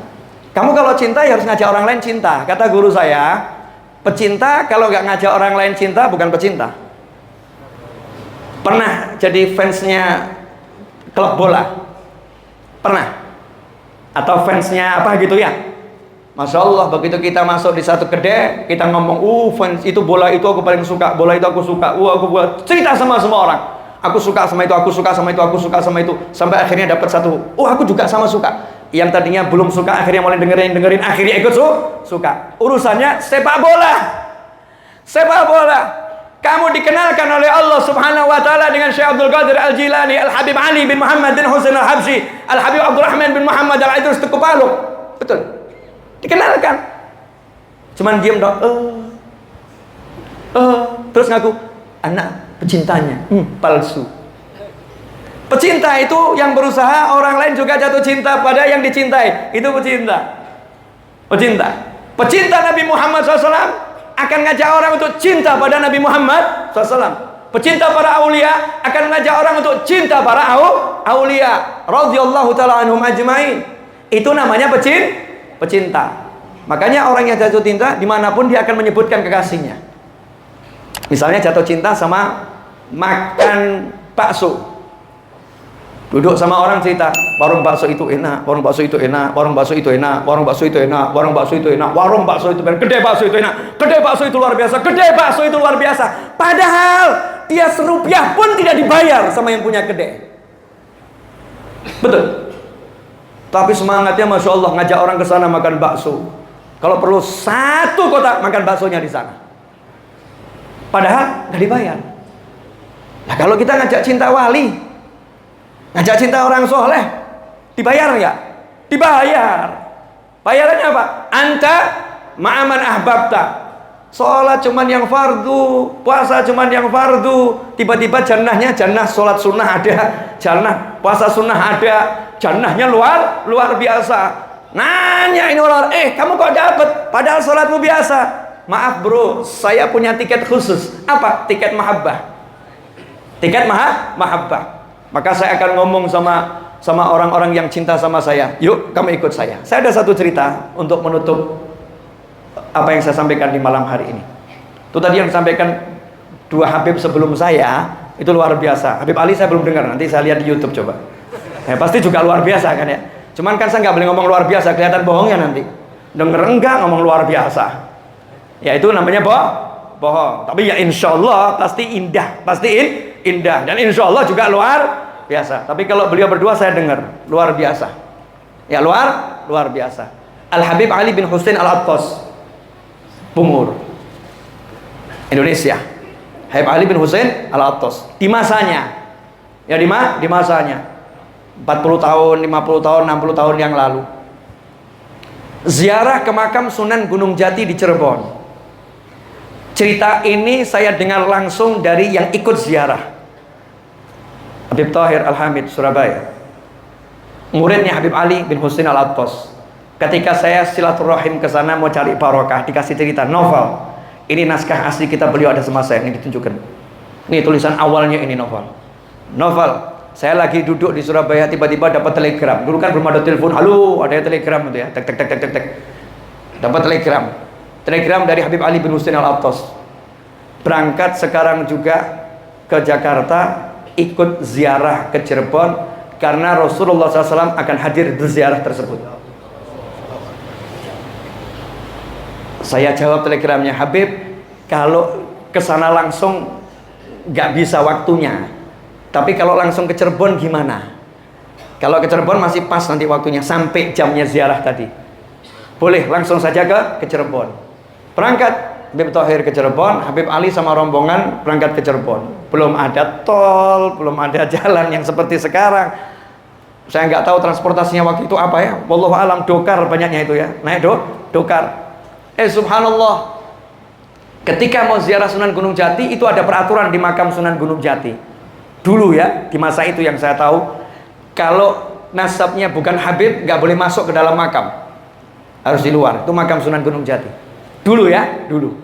Kamu kalau cinta ya harus ngajak orang lain cinta. Kata guru saya, pecinta kalau nggak ngajak orang lain cinta bukan pecinta. Pernah jadi fansnya klub bola? Pernah? Atau fansnya apa gitu ya? Masya Allah, begitu kita masuk di satu kedai, kita ngomong, fans itu bola itu aku paling suka, bola itu aku suka, aku buat cerita sama semua orang, aku suka sama itu, aku suka sama itu, aku suka sama itu, sampai akhirnya dapat satu, aku juga sama suka. Yang tadinya belum suka, akhirnya mulai dengerin, akhirnya ikut suka. Urusannya sepak bola. Kamu dikenalkan oleh Allah Subhanahu wa taala dengan Syekh Abdul Qadir Al-Jilani, Al-Habib Ali bin Muhammad bin Husain Al-Habsyi, Al-Habib Abdurrahman bin Muhammad Al-Idrus Tukupalu. Betul. Dikenalkan. Cuman diam dong. Terus ngaku anak pecintanya. Palsu. Pecinta itu yang berusaha orang lain juga jatuh cinta pada yang dicintai. Itu pecinta. Pecinta Nabi Muhammad SAW akan ngajak orang untuk cinta pada Nabi Muhammad SAW. Pecinta para aulia akan mengajak orang untuk cinta para aulia radhiyallahu taala anhum ajmain. Itu namanya pecinta. Makanya orang yang jatuh cinta dimanapun dia akan menyebutkan kekasihnya. Misalnya jatuh cinta sama makan bakso. Duduk sama orang cerita, warung bakso itu enak, warung bakso itu enak, warung bakso itu enak, warung bakso itu enak, warung bakso itu enak, warung bakso itu enak, gede bakso itu enak, gede bakso itu luar biasa, gede bakso itu luar biasa. Padahal dia serupiah pun tidak dibayar sama yang punya gede. Betul. Tapi semangatnya Masya Allah ngajak orang ke sana makan bakso. Kalau perlu 1 kotak makan baksonya di sana. Padahal nggak dibayar. Nah kalau kita ngajak cinta wali, ngajak cinta orang soleh, dibayar nggak? Dibayar. Bayarannya apa? Anta ma'aman ahbabta. Sholat cuman yang fardu, puasa cuman yang fardu. Tiba-tiba jannahnya jannah sholat sunnah ada, jannah puasa sunnah ada, jannahnya luar biasa. Nanya ini orang, kamu kok dapat? Padahal sholatmu biasa. Maaf bro, saya punya tiket khusus. Apa? Tiket mahabbah. Tiket mahabbah. Maka saya akan ngomong sama orang-orang yang cinta sama saya. Yuk, kamu ikut saya. Saya ada satu cerita untuk menutup apa yang saya sampaikan di malam hari ini. Itu tadi yang disampaikan 2 Habib sebelum saya, itu luar biasa. Habib Ali saya belum dengar, nanti saya lihat di YouTube coba. Pasti juga luar biasa kan ya. Cuman kan saya nggak boleh ngomong luar biasa, kelihatan bohongnya nanti. Denger enggak ngomong luar biasa. Ya itu namanya bohong. Tapi ya insya Allah pasti indah, indah. Dan insya Allah juga luar biasa. Tapi kalau beliau berdua saya dengar luar biasa. Ya luar biasa. Al Habib Ali bin Husain Al-Attas, Bungur, Indonesia. Habib Ali bin Husain Al-Attas di masanya. Ya di masanya. 40 tahun, 50 tahun, 60 tahun yang lalu. Ziarah ke makam Sunan Gunung Jati di Cirebon. Cerita ini saya dengar langsung dari yang ikut ziarah. Habib Tahir Al-Hamid Surabaya, muridnya Habib Ali bin Husain Al-Attas. Ketika saya silaturahim ke sana mau cari barokah, dikasih cerita novel. Ini naskah asli kita beliau ada semasa ini ditunjukkan. Ini tulisan awalnya ini novel. Saya lagi duduk di Surabaya, tiba-tiba dapat telegram. Dulu kan belum ada telepon, halo, ada telegram itu ya, tek. Dapat telegram dari Habib Ali bin Husain Al-Attas. Berangkat sekarang juga ke Jakarta, ikut ziarah ke Cirebon karena Rasulullah SAW akan hadir di ziarah tersebut. Saya jawab telegramnya, Habib, kalau ke sana langsung nggak bisa waktunya. Tapi kalau langsung ke Cirebon gimana? Kalau ke Cirebon masih pas nanti waktunya sampai jamnya ziarah tadi. Boleh langsung saja ke Cirebon. Berangkat Habib Tahir ke Cirebon, Habib Ali sama rombongan berangkat ke Cirebon. Belum ada tol, belum ada jalan yang seperti sekarang. Saya nggak tahu transportasinya waktu itu apa ya. Wallahu alam, dokar banyaknya itu ya. Naik dokar. Subhanallah. Ketika mau ziarah Sunan Gunung Jati itu ada peraturan di makam Sunan Gunung Jati. Dulu ya, di masa itu yang saya tahu, kalau nasabnya bukan Habib nggak boleh masuk ke dalam makam, harus di luar. Itu makam Sunan Gunung Jati. Dulu ya, dulu.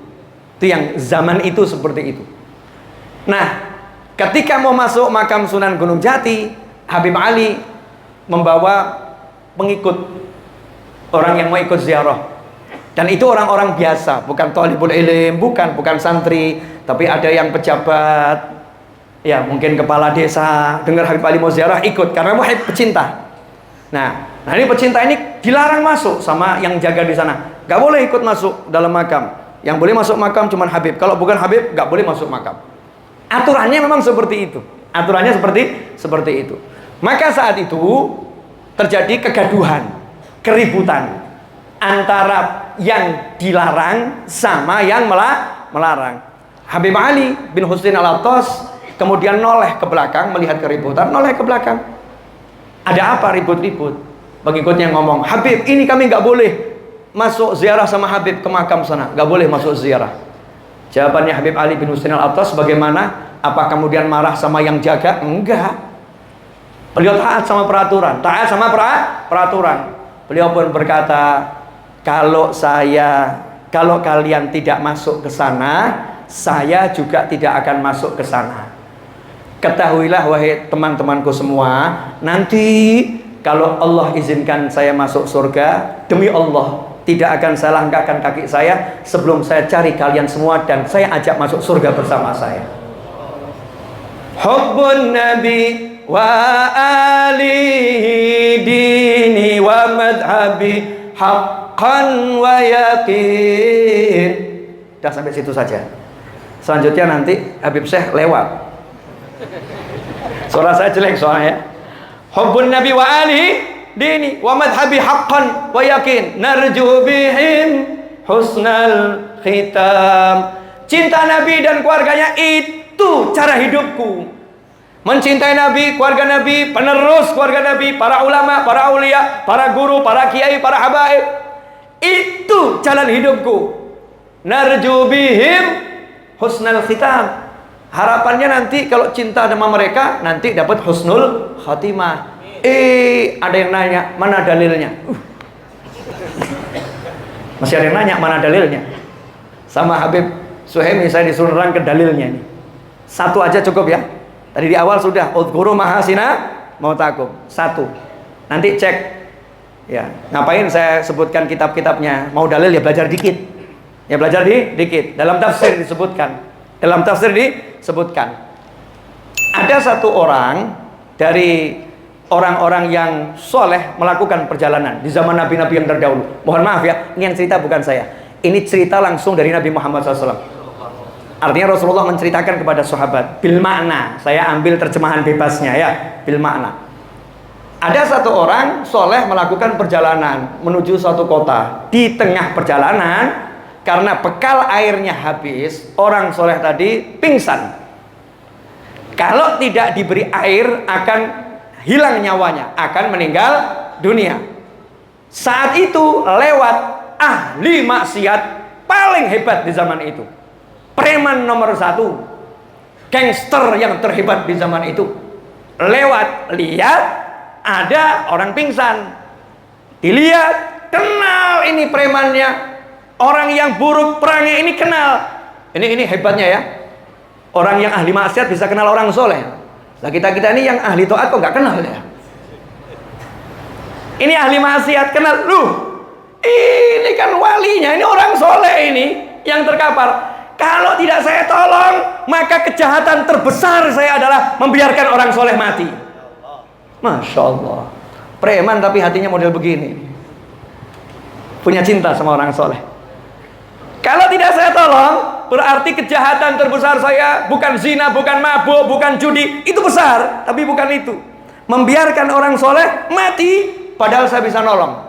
Itu yang zaman itu seperti itu. Nah, ketika mau masuk makam Sunan Gunung Jati, Habib Ali membawa pengikut, orang yang mau ikut ziarah. Dan itu orang-orang biasa, bukan thalibul ilm, bukan santri, tapi ada yang pejabat. Ya mungkin kepala desa dengar Habib Ali mau ziarah ikut karena Habib pecinta. Nah ini pecinta ini dilarang masuk sama yang jaga di sana. Gak boleh ikut masuk dalam makam. Yang boleh masuk makam cuma Habib. Kalau bukan Habib gak boleh masuk makam. Aturannya memang seperti itu. Aturannya seperti itu. Maka saat itu terjadi kegaduhan, keributan antara yang dilarang sama yang melarang. Habib Ali bin Husain Al-Attas kemudian noleh ke belakang, melihat keributan, noleh ke belakang. Ada apa ribut-ribut? Pengikutnya ngomong, Habib, ini kami nggak boleh masuk ziarah sama Habib ke makam sana, nggak boleh masuk ziarah. Jawabannya Habib Ali bin Husain Al-Attas bagaimana? Apa kemudian marah sama yang jaga? Enggak. Beliau taat sama peraturan, peraturan. Beliau pun berkata, kalau saya kalau kalian tidak masuk ke sana, saya juga tidak akan masuk ke sana. Ketahuilah wahai teman-temanku semua, nanti kalau Allah izinkan saya masuk surga, demi Allah tidak akan saya langkahkan kaki saya sebelum saya cari kalian semua dan saya ajak masuk surga bersama saya. Hubbun Nabi wa alihi dini wa madhabi haqqan wa yaqin. Dah sampai situ saja. Selanjutnya nanti Habib Syekh lewat. Suara saya jelek soalnya. Hubbun Nabi wa alihi dini wa madhabi haqqan wa yakin narju bihim husnal khitam. Cinta Nabi dan keluarganya itu cara hidupku. Mencintai Nabi, keluarga Nabi, penerus keluarga Nabi, para ulama, para aulia, para guru, para kiai, para habaib. Itu jalan hidupku. Narju bihim husnal khitam. Harapannya nanti kalau cinta sama mereka nanti dapat husnul khatimah. Ada yang nanya, mana dalilnya? Masih ada yang nanya, mana dalilnya? Sama Habib Suhaimi saya disuruh nerangkan dalilnya ini. Satu aja cukup ya. Tadi di awal sudah udhkuru mahasina mautakum. Satu. Nanti cek. Ya, ngapain saya sebutkan kitab-kitabnya? Mau dalil ya belajar dikit. Ya belajar dikit. Dalam tafsir disebutkan. Dalam tafsir disebutkan. Ada satu orang dari orang-orang yang soleh melakukan perjalanan di zaman nabi-nabi yang terdahulu. Mohon maaf ya, ini yang cerita bukan saya. Ini cerita langsung dari Nabi Muhammad SAW. Artinya Rasulullah menceritakan kepada sahabat bil makna. Saya ambil terjemahan bebasnya ya, bil makna. Ada satu orang soleh melakukan perjalanan menuju suatu kota. Di tengah perjalanan, karena bekal airnya habis, orang soleh tadi pingsan. Kalau tidak diberi air akan hilang nyawanya, akan meninggal dunia. Saat itu lewat ahli maksiat paling hebat di zaman itu, preman nomor 1, gangster yang terhebat di zaman itu. Lewat, lihat ada orang pingsan, dilihat, kenal ini premannya. Orang yang buruk perangnya ini kenal. Ini hebatnya ya. Orang yang ahli maksiat bisa kenal orang soleh. Nah kita ini yang ahli taat kok nggak kenal ya? Ini ahli maksiat kenal. Ini kan walinya, ini orang soleh ini yang terkapar. Kalau tidak saya tolong, maka kejahatan terbesar saya adalah membiarkan orang soleh mati. Masya Allah. Preman tapi hatinya model begini. Punya cinta sama orang soleh. Kalau tidak saya tolong, berarti kejahatan terbesar saya bukan zina, bukan mabuk, bukan judi. Itu besar, tapi bukan itu. Membiarkan orang soleh mati, padahal saya bisa nolong.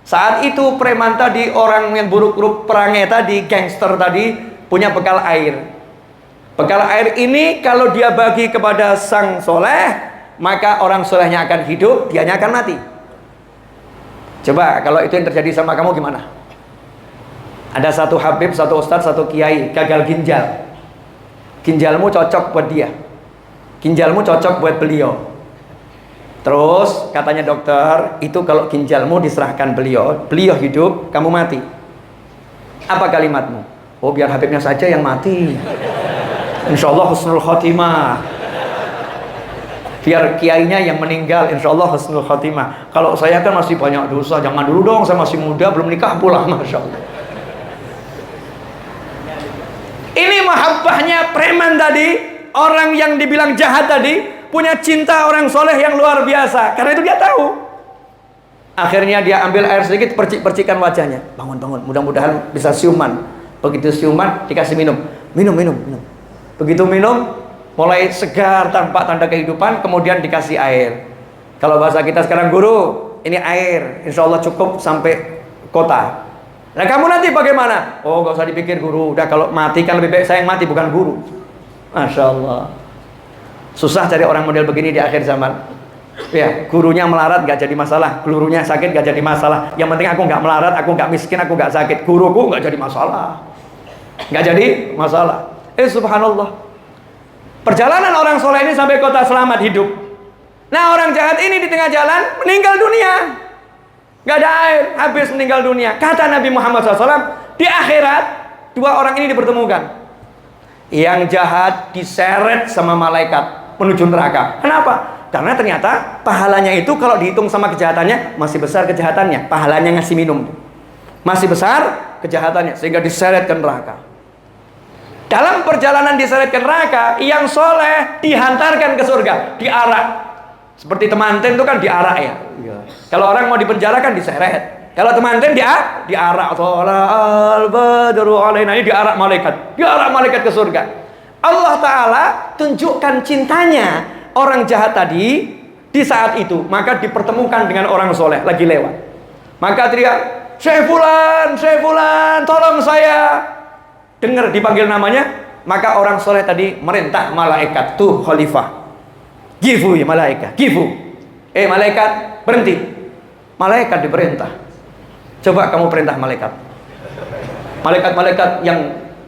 Saat itu preman tadi, orang yang buruk-buruk perangnya tadi, gangster tadi, punya bekal air. Bekal air ini kalau dia bagi kepada sang soleh, maka orang solehnya akan hidup, dianya akan mati. Coba kalau itu yang terjadi sama kamu gimana? Ada satu habib, satu ustadz, satu kiai gagal ginjal. Ginjalmu cocok buat dia, ginjalmu cocok buat beliau. Terus katanya dokter, itu kalau ginjalmu diserahkan beliau hidup, kamu mati. Apa kalimatmu? Oh biar habibnya saja yang mati, insya Allah husnul khotimah. Biar kiainya yang meninggal, insya Allah husnul khotimah. Kalau saya kan masih banyak dosa, jangan dulu dong, saya masih muda, belum nikah pula, masya Allah. Ini mahabbahnya preman tadi, orang yang dibilang jahat tadi, punya cinta orang soleh yang luar biasa. Karena itu dia tahu. Akhirnya dia ambil air sedikit, percik-percikan wajahnya. Bangun, mudah-mudahan bisa siuman. Begitu siuman, dikasih minum. Minum. Begitu minum, mulai segar tanpa tanda kehidupan, kemudian dikasih air. Kalau bahasa kita sekarang, guru, ini air, insya Allah cukup sampai kota. Nah kamu nanti bagaimana? Oh gak usah dipikir guru, udah kalau mati kan lebih baik saya yang mati bukan guru. Masya Allah. Susah cari orang model begini di akhir zaman. Ya, gurunya melarat gak jadi masalah, gurunya sakit gak jadi masalah. Yang penting aku gak melarat, aku gak miskin, aku gak sakit. Guruku gak jadi masalah. Gak jadi masalah. Subhanallah. Perjalanan orang soleh ini sampai kota selamat hidup. Nah orang jahat ini di tengah jalan meninggal dunia. Gak ada air, habis meninggal dunia. Kata Nabi Muhammad SAW, Di akhirat, dua orang ini dipertemukan. Yang jahat diseret sama malaikat menuju neraka. Kenapa? Karena ternyata pahalanya itu kalau dihitung sama kejahatannya masih besar kejahatannya. Pahalanya ngasih minum masih besar kejahatannya, sehingga diseret ke neraka. Dalam perjalanan diseret ke neraka, yang soleh dihantarkan ke surga, diarak. Seperti temanten itu kan diarak ya. Kalau orang mau dipenjara kan diseret. Kalau temanten diarak. Al-badru alaina, ini diarak malaikat ke surga. Allah Ta'ala tunjukkan cintanya orang jahat tadi di saat itu, maka dipertemukan dengan orang soleh lagi lewat. Maka teriak, Syekh Fulan, tolong saya. Dengar dipanggil namanya, maka orang soleh tadi merintah malaikat, tuh khalifah. Gifu ya malaikat, gifu. Malaikat, berhenti. Malaikat diperintah. Coba kamu perintah malaikat. Malaikat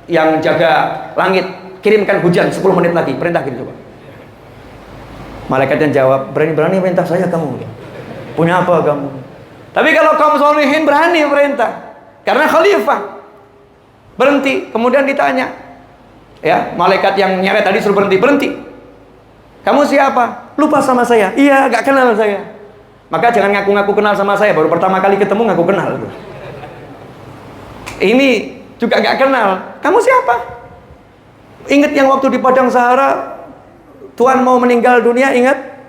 yang jaga langit, kirimkan hujan 10 menit lagi. Perintah gitu coba. Malaikat yang jawab, berani-berani perintah saya kamu. Punya apa kamu? Tapi kalau kaum solihin berani perintah. Karena khalifah. Berhenti. Kemudian ditanya. Ya, malaikat yang nyeret tadi suruh berhenti. Kamu siapa? Lupa sama saya. Iya, gak kenal saya. Maka jangan ngaku-ngaku kenal sama saya. Baru pertama kali ketemu ngaku kenal. Ini juga gak kenal. Kamu siapa? Ingat yang waktu di Padang Sahara Tuhan mau meninggal dunia, ingat?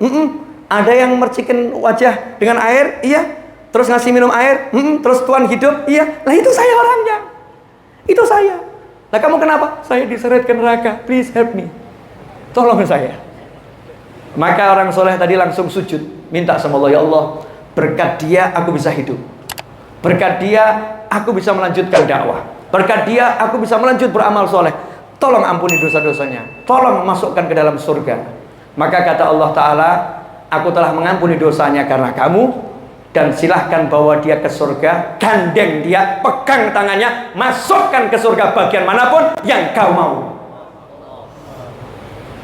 Ada yang mercikin wajah dengan air, iya. Terus ngasih minum air, terus Tuhan hidup, iya. Lah itu saya orangnya. Itu saya. Lah kamu kenapa? Saya diseret ke neraka. Please help me. Tolong saya. Maka orang soleh tadi langsung sujud, minta sama Allah, ya Allah, berkat dia aku bisa hidup. Berkat dia aku bisa melanjutkan dakwah. Berkat dia aku bisa melanjut beramal soleh. Tolong ampuni dosa-dosanya. Tolong masukkan ke dalam surga. Maka kata Allah Ta'ala, aku telah mengampuni dosanya karena kamu, dan silahkan bawa dia ke surga, gandeng dia, pegang tangannya, masukkan ke surga bagian manapun yang kau mau.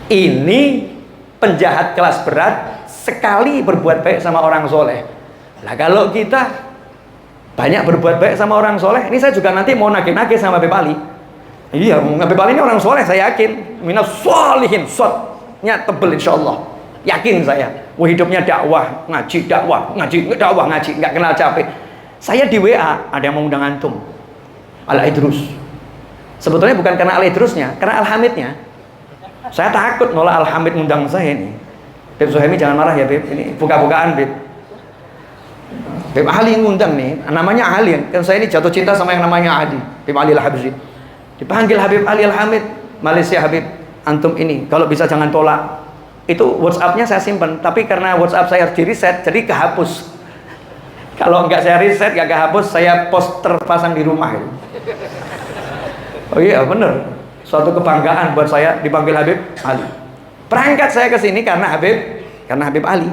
Ini penjahat kelas berat sekali berbuat baik sama orang soleh. Lah kalau kita banyak berbuat baik sama orang soleh, ini saya juga nanti mau nagih-nagih sama Habib Ali. Iya, Habib Ali ini orang soleh, saya yakin. Minas sholihin, shotnya tebel insya Allah. Yakin saya. Wah, hidupnya dakwah, ngaji, nggak kenal capek. Saya di WA ada yang mau undang antum, Al Idrus. Sebetulnya bukan karena Al Idrusnya, karena Al Hamidnya. Saya takut nolak Al Hamid ngundang saya ini. Beb Suhaimi jangan marah ya Beb, ini buka-bukaan Beb. Beb Ali ngundang nih, namanya Ali kan, saya ini jatuh cinta sama yang namanya Ali, Beb Ali Al-Habsyi. Dipanggil Habib Ali Al-Hamid, Malaysia Habib, antum ini kalau bisa jangan tolak. Itu WhatsApp-nya saya simpan, tapi karena WhatsApp saya harus di reset, jadi kehapus. Kalau nggak saya reset, nggak kehapus, saya poster pasang di rumah gitu. Oh iya bener. Suatu kebanggaan buat saya dipanggil Habib Ali. Berangkat saya ke sini karena Habib Ali.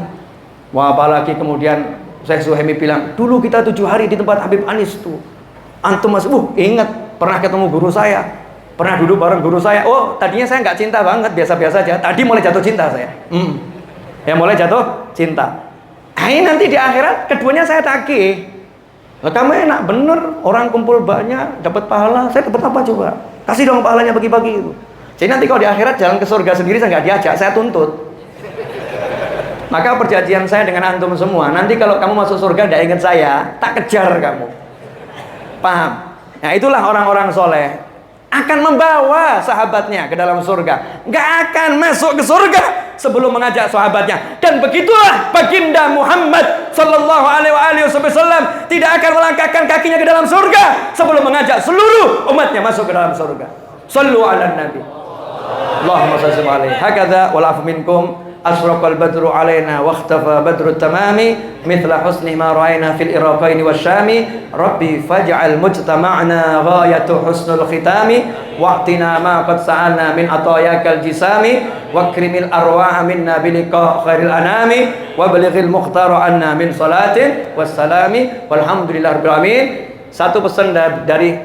Wah, apalagi kemudian Syekh Suhaimi bilang, dulu kita 7 hari di tempat Habib Anis tuh. Antum masih, ingat pernah ketemu guru saya, pernah duduk bareng guru saya. Oh, tadinya saya nggak cinta banget, biasa-biasa aja. Tadi mulai jatuh cinta saya. Ya mulai jatuh cinta. Ini nanti di akhirat keduanya saya tagih. Lah kamu enak bener, orang kumpul banyak dapat pahala, saya dapat apa coba? Kasih dong pahalanya bagi-bagi itu. Jadi nanti kalau di akhirat jalan ke surga sendiri saya nggak diajak, saya tuntut. Maka perjanjian saya dengan antum semua, nanti kalau kamu masuk surga tidak ingat saya, tak kejar kamu. Paham? Nah itulah orang-orang soleh akan membawa sahabatnya ke dalam surga. Nggak akan masuk ke surga sebelum mengajak sahabatnya. Dan begitulah baginda Muhammad sallallahu alaihi wasallam tidak akan melangkahkan kakinya ke dalam surga sebelum mengajak seluruh umatnya masuk ke dalam surga. Sallu ala nabi. Allahumma shalli alaihi. Hakadha wal afu minkum. Asraqal badru alaina wa ikhtafa badru tamami mithla husni ma ra'ayna fil iraqaini wasyami rabbi faj'al mujtama'na ghayatu husnul khitami wa'tina ma qad sa'alna min atayakal jisami wakrimil arwaha minna biliqa khairil anami wa balighil mukhtaru anna min salatin wassalami walhamdulillahi rabbil alamin. Satu pesan dari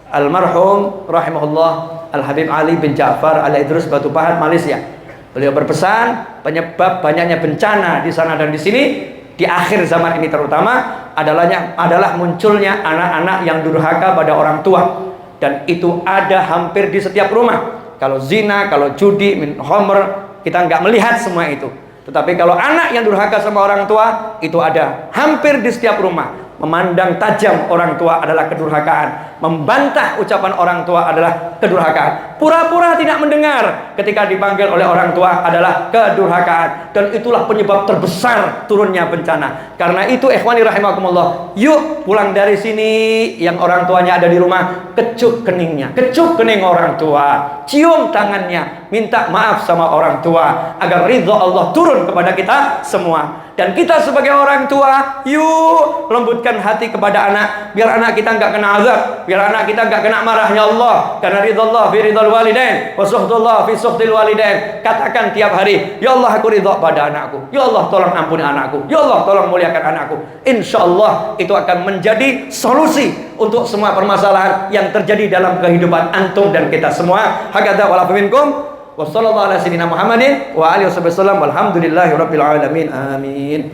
almarhum rahimahullah Al Habib Ali bin Ja'far Al Idrus Batu Pahat, Malaysia. Beliau berpesan, penyebab banyaknya bencana di sana dan di sini di akhir zaman ini terutama adalah munculnya anak-anak yang durhaka pada orang tua, dan itu ada hampir di setiap rumah. Kalau zina, kalau judi, min khamr, kita nggak melihat semua itu. Tetapi kalau anak yang durhaka sama orang tua, itu ada hampir di setiap rumah. Memandang tajam orang tua adalah kedurhakaan. Membantah ucapan orang tua adalah kedurhakaan. Pura-pura tidak mendengar ketika dipanggil oleh orang tua adalah kedurhakaan. Dan itulah penyebab terbesar turunnya bencana. Karena itu ikhwani rahimakumullah, yuk pulang dari sini yang orang tuanya ada di rumah, kecup keningnya, kecup kening orang tua, cium tangannya, minta maaf sama orang tua agar ridha Allah turun kepada kita semua. Dan kita sebagai orang tua, yuk lembutkan hati kepada anak, biar anak kita nggak kena azab, biar anak kita nggak kena marahnya Allah. Karena ridhallah fi ridhal walidain, wa suhdullah fi suhdil walidain. Katakan tiap hari, ya Allah aku ridha pada anakku, ya Allah tolong ampuni anakku, ya Allah tolong muliakan anakku. Insya Allah itu akan menjadi solusi untuk semua permasalahan yang terjadi dalam kehidupan antum dan kita semua. Hakadha wala minkum. Wassallallahu ala sayyidina Muhammadin wa alihi wasallam. Walhamdulillahi rabbil alamin. Amin.